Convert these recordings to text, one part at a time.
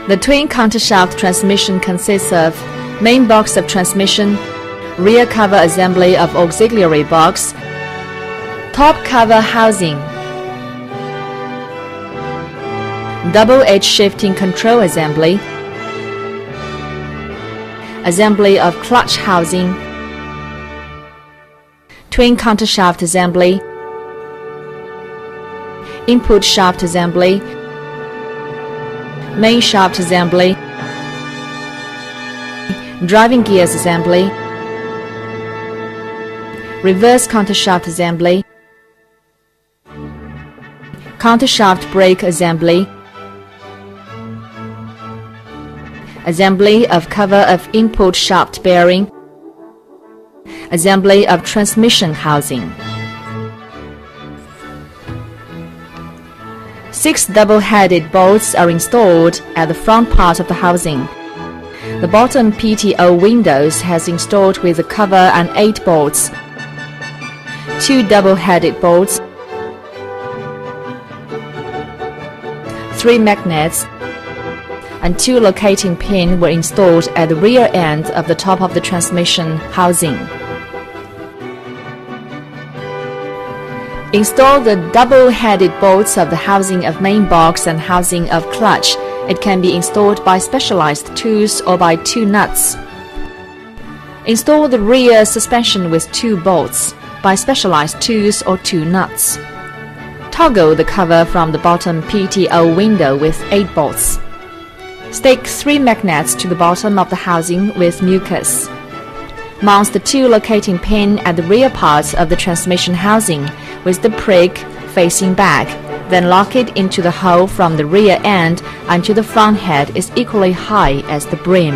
The twin countershaft transmission consists of main box of transmission, rear cover assembly of auxiliary box, top cover housing, double edge shifting control assembly, assembly of clutch housing, twin countershaft assembly, input shaft assembly, main shaft assembly, driving gears assembly, reverse countershaft assembly, countershaft brake assembly, assembly of cover of input shaft bearing, assembly of transmission housing. 6 double-headed bolts are installed at the front part of the housing. The bottom PTO windows has installed with the cover and 8 bolts, 2 double-headed bolts, 3 magnets, and 2 locating pins were installed at the rear end of the top of the transmission housing. Install the double-headed bolts of the housing of main box and housing of clutch. It can be installed by specialized tools or by 2 nuts. Install the rear suspension with 2 bolts by specialized tools or 2 nuts. Toggle the cover from the bottom PTO window with 8 bolts. Stick 3 magnets to the bottom of the housing with mucus. Mount the 2 locating pins at the rear part of the transmission housing with the prick facing back, then lock it into the hole from the rear end until the front head is equally high as the brim.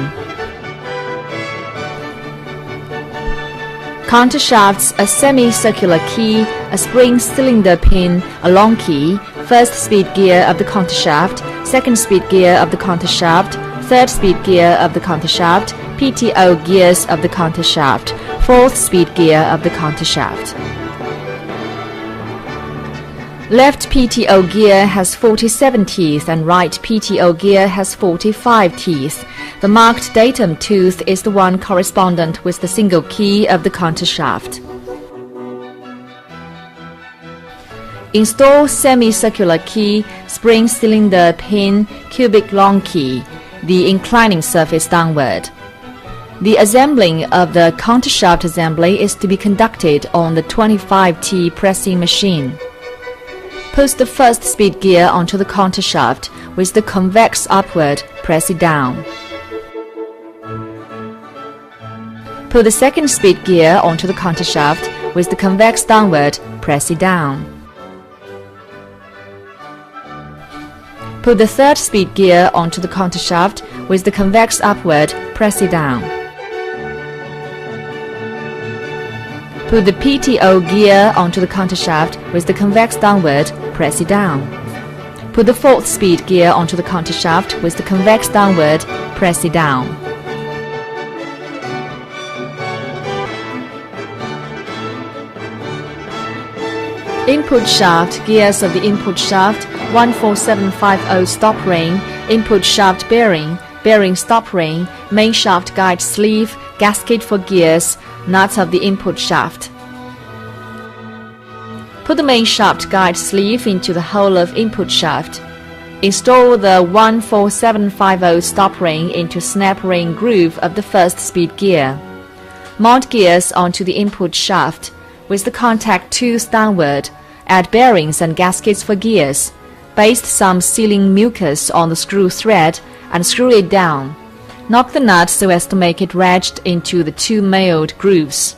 Countershafts: a semicircular key, a spring cylinder pin, a long key, first speed gear of the countershaft, second speed gear of the countershaft, third speed gear of the countershaft, PTO gears of the countershaft, fourth speed gear of the countershaft. Left PTO gear has 47 teeth and right PTO gear has 45 teeth. The marked datum tooth is the one correspondent with the single key of the countershaft. Install semicircular key, spring cylinder pin, cubic long key, the inclining surface downward. The assembling of the countershaft assembly is to be conducted on the 25T pressing machine. Put the first speed gear onto the countershaft with the convex upward, press it down. Put the second speed gear onto the countershaft with the convex downward, press it down. Put the third speed gear onto the countershaft with the convex upward, press it down. Put the PTO gear onto the countershaft with the convex downward, press it down. Put the fourth speed gear onto the countershaft with the convex downward, press it down. Input shaft, gears of the input shaft, 14750 stop ring, input shaft bearing, bearing stop ring, main shaft guide sleeve, gasket for gears, nuts of the input shaft. Put the main shaft guide sleeve into the hole of input shaft. Install the 14750 stop ring into snap ring groove of the first speed gear. Mount gears onto the input shaft with the contact tools downward. Add bearings and gaskets for gears. Baste some sealing mucus on the screw thread and screw it down. Knock the nut so as to make it wedged into the 2 milled grooves.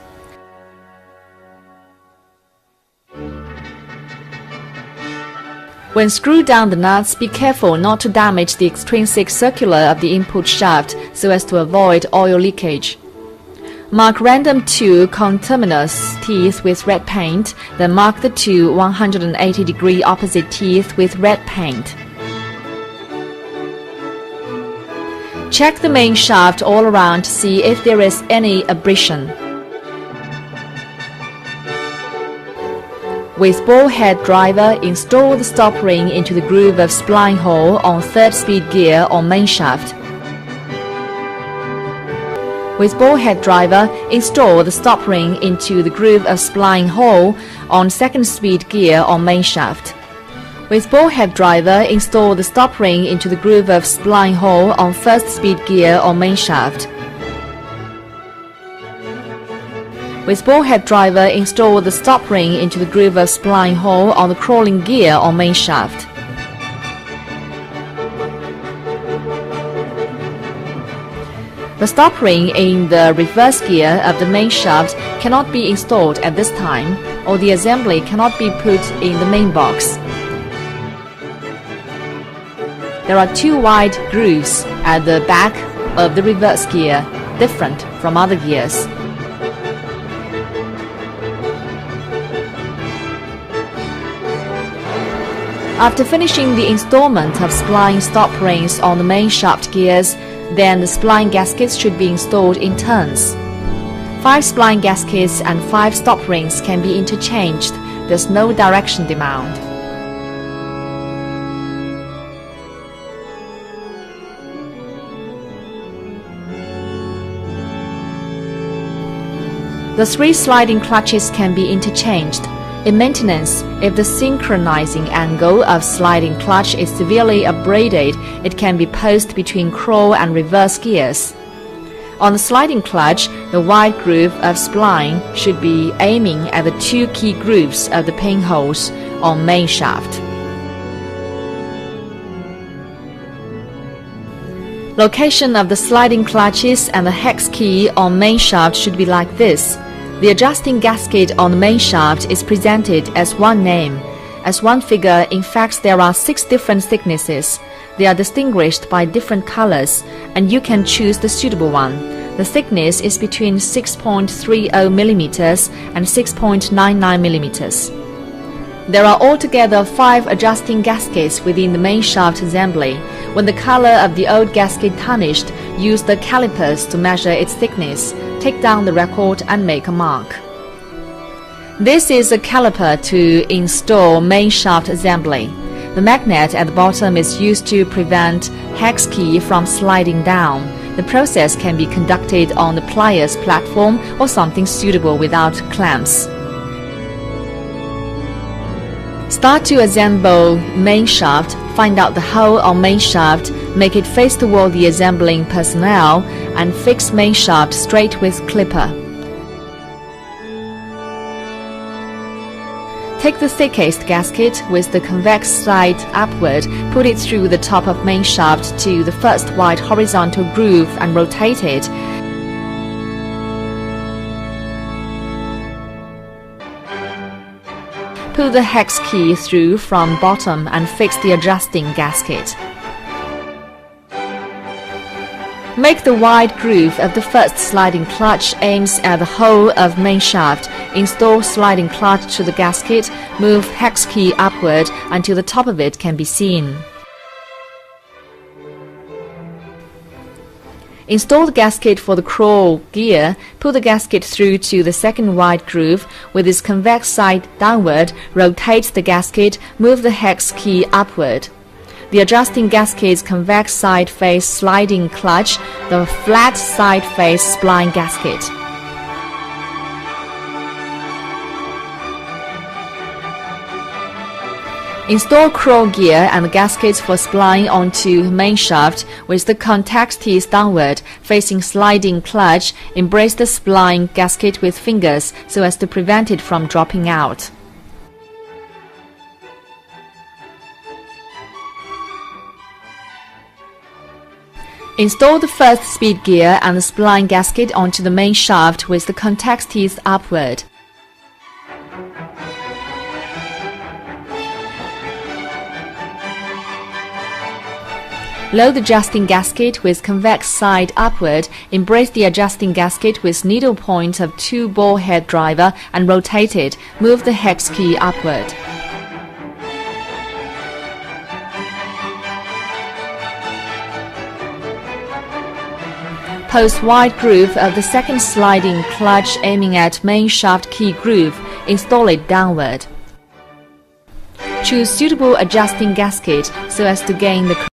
When screw down the nuts, be careful not to damage the extrinsic circular of the input shaft so as to avoid oil leakage. Mark random 2 conterminous teeth with red paint, then mark the 2 180-degree opposite teeth with red paint. Check the main shaft all around to see if there is any abrasion. With ball head driver, install the stop ring into the groove of spline hole on 3rd speed gear on main shaft. With ball head driver, install the stop ring into the groove of spline hole on 2nd speed gear on main shaft. With ball head driver, install the stop ring into the groove of spline hole on 1st speed gear on main shaft. With ball head driver, install the stop ring into the groove of spline hole on the crawling gear on main shaft. The stop ring in the reverse gear of the main shaft cannot be installed at this time, or the assembly cannot be put in the main box. There are 2 wide grooves at the back of the reverse gear, different from other gears. After finishing the installment of spline stop rings on the main shaft gears, then the spline gaskets should be installed in turns. 5 spline gaskets and 5 stop rings can be interchanged. There's no direction demand. The 3 sliding clutches can be interchanged. In maintenance, if the synchronizing angle of sliding clutch is severely abraded, it can be posed between crawl and reverse gears. On the sliding clutch, the wide groove of spline should be aiming at the 2 key grooves of the pinholes on main shaft. Location of the sliding clutches and the hex key on main shaft should be like this. The adjusting gasket on the main shaft is presented as one name. As one figure, in fact there are 6 different thicknesses. They are distinguished by different colors, and you can choose the suitable one. The thickness is between 6.30 mm and 6.99 mm. There are altogether 5 adjusting gaskets within the main shaft assembly. When the color of the old gasket tarnished, use the calipers to measure its thickness. Take down the record and make a mark. This is a caliper to install main shaft assembly. The magnet at the bottom is used to prevent hex key from sliding down. The process can be conducted on the pliers platform or something suitable without clamps. Start to assemble main shaft. Find out the hole on main shaft, make it face toward the assembling personnel, and fix main shaft straight with clipper. Take the thickest gasket with the convex side upward, put it through the top of main shaft to the first wide horizontal groove and rotate it. Pull the hex key through from bottom and fix the adjusting gasket. Make the wide groove of the first sliding clutch aims at the hole of main shaft. Install sliding clutch to the gasket, move hex key upward until the top of it can be seen. Install the gasket for the crawl gear. Pull the gasket through to the second wide groove. With its convex side downward, rotate the gasket, move the hex key upward. The adjusting gasket's convex side face sliding clutch, the flat side face spline gasket. Install crawl gear and the gaskets for spline onto main shaft with the contact teeth downward, facing sliding clutch. Embrace the spline gasket with fingers so as to prevent it from dropping out. Install the first speed gear and the spline gasket onto the main shaft with the contact teeth upward. Load the adjusting gasket with convex side upward. Embrace the adjusting gasket with needle point of 2 ball head driver and rotate it. Move the hex key upward. Post wide groove of the second sliding clutch aiming at main shaft key groove. Install it downward. Choose suitable adjusting gasket so as to gain the